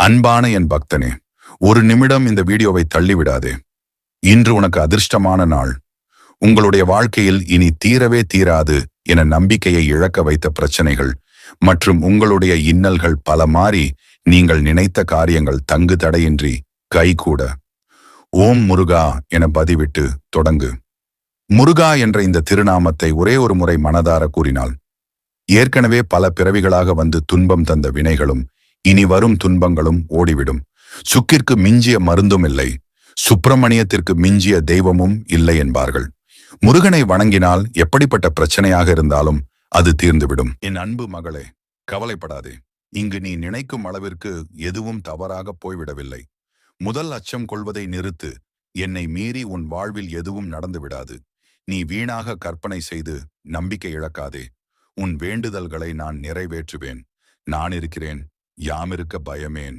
அன்பான என் பக்தனே, ஒரு நிமிடம் இந்த வீடியோவை தள்ளிவிடாதே. இன்று உனக்கு அதிர்ஷ்டமான நாள். உங்களுடைய வாழ்க்கையில் இனி தீரவே தீராது என நம்பிக்கையை இழக்க வைத்த பிரச்சனைகள் மற்றும் உங்களுடைய இன்னல்கள் பல மாறி நீங்கள் நினைத்த காரியங்கள் தங்கு தடையின்றி கைகூட. ஓம் முருகா என பதிவிட்டு தொடங்கு. முருகா என்ற இந்த திருநாமத்தை ஒரே ஒரு முறை மனதார கூறினாள். ஏற்கனவே பல பிறவிகளாக வந்து துன்பம் தந்த வினைகளும் இனி வரும் துன்பங்களும் ஓடிவிடும். சுக்கிற்கு மிஞ்சிய மருந்தும் இல்லை, சுப்பிரமணியத்திற்கு மிஞ்சிய தெய்வமும் இல்லை என்பார்கள். முருகனை வணங்கினால் எப்படிப்பட்ட பிரச்சனையாக இருந்தாலும் அது தீர்ந்துவிடும். என் அன்பு மகளே, கவலைப்படாதே. இங்கு நீ நினைக்கும் அளவிற்கு எதுவும் தவறாக போய்விடவில்லை. முதல் அச்சம் கொள்வதை நிறுத்து. என்னை மீறி உன் வாழ்வில் எதுவும் நடந்து விடாது. நீ வீணாக கற்பனை செய்து நம்பிக்கை இழக்காதே. உன் வேண்டுதல்களை நான் நிறைவேற்றுவேன். நான் இருக்கிறேன். யாமிருக்க பயமேன்.